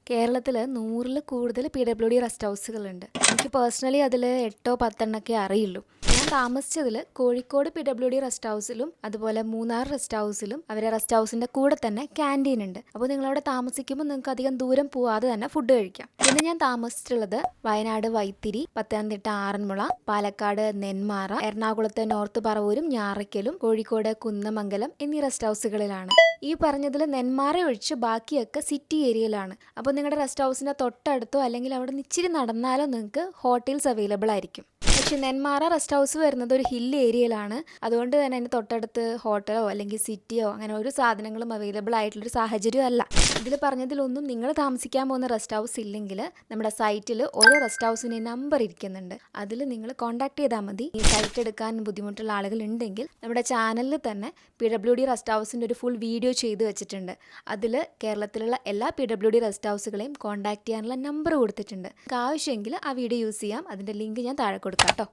കേരളത്തിൽ 100-ൽ കൂടുതൽ PWD rest ഹൗസുകളുണ്ട്. എനിക്ക് പേഴ്സണലി അതിൽ 8 10 അറിയുള്ളൂ. ഞാൻ താമസിച്ചതിൽ കോഴിക്കോട് PWD റെസ്റ്റ് ഹൗസിലും അതുപോലെ മൂന്നാർ റെസ്റ്റ് ഹൗസിലും അവരെ റെസ്റ്റ് ഹൗസിൻ്റെ കൂടെ തന്നെ ക്യാൻറ്റീൻ ഉണ്ട്. അപ്പോൾ നിങ്ങളവിടെ താമസിക്കുമ്പോൾ നിങ്ങൾക്ക് അധികം ദൂരം പോവാതെ തന്നെ ഫുഡ് കഴിക്കാം. പിന്നെ ഞാൻ താമസിച്ചിട്ടുള്ളത് വയനാട് വൈത്തിരി, പത്തനംതിട്ട ആറന്മുള, പാലക്കാട് നെന്മാറ, എറണാകുളത്ത് നോർത്ത് പറവൂരും ഞാറയ്ക്കലും, കോഴിക്കോട് കുന്നമംഗലം എന്നീ റെസ്റ്റ് ഹൗസുകളിലാണ്. ഈ പറഞ്ഞതിൽ നെന്മാറ ഒഴിച്ച് ബാക്കിയൊക്കെ സിറ്റി ഏരിയയിലാണ്. അപ്പോൾ നിങ്ങളുടെ റെസ്റ്റ് ഹൗസിൻ്റെ തൊട്ടടുത്തോ അല്ലെങ്കിൽ അവിടെ നിന്ന് ഇച്ചിരി നടന്നാലോ നിങ്ങൾക്ക് ഹോട്ടൽസ് അവൈലബിൾ ആയിരിക്കും. പക്ഷേ നെന്മാറ റെസ്റ്റ് ഹൗസ് വരുന്നത് ഒരു ഹിൽ ഏരിയയിലാണ്. അതുകൊണ്ട് തന്നെ അതിൻ്റെ തൊട്ടടുത്ത് ഹോട്ടലോ അല്ലെങ്കിൽ സിറ്റിയോ അങ്ങനെ ഒരു സാധനങ്ങളും അവൈലബിൾ ആയിട്ടുള്ളൊരു സാഹചര്യം അല്ല. ഇതിൽ പറഞ്ഞതിലൊന്നും നിങ്ങൾ താമസിക്കാൻ പോകുന്ന റെസ്റ്റ് ഹൗസ് ഇല്ലെങ്കിൽ നമ്മുടെ സൈറ്റിൽ ഓരോ റെസ്റ്റ് ഹൗസിൻ്റെ നമ്പർ ഇരിക്കുന്നുണ്ട്. അതിൽ നിങ്ങൾ കോൺടാക്ട് ചെയ്താൽ മതി. ഈ സൈറ്റ് എടുക്കാൻ ബുദ്ധിമുട്ടുള്ള ആളുകൾ ഉണ്ടെങ്കിൽ നമ്മുടെ ചാനലിൽ തന്നെ PWD റെസ്റ്റ് ഹൗസിൻ്റെ ഒരു ഫുൾ വീഡിയോ ചെയ്ത് വെച്ചിട്ടുണ്ട്. അതിൽ കേരളത്തിലുള്ള എല്ലാ PWD റെസ്റ്റ് ഹൗസുകളെയും കോൺടാക്ട് ചെയ്യാനുള്ള നമ്പർ കൊടുത്തിട്ടുണ്ട്. നിങ്ങൾക്ക് ആവശ്യമെങ്കിൽ ആ വീഡിയോ യൂസ് ചെയ്യാം. അതിൻ്റെ ലിങ്ക് ഞാൻ താഴെ കൊടുക്കാം കേട്ടോ.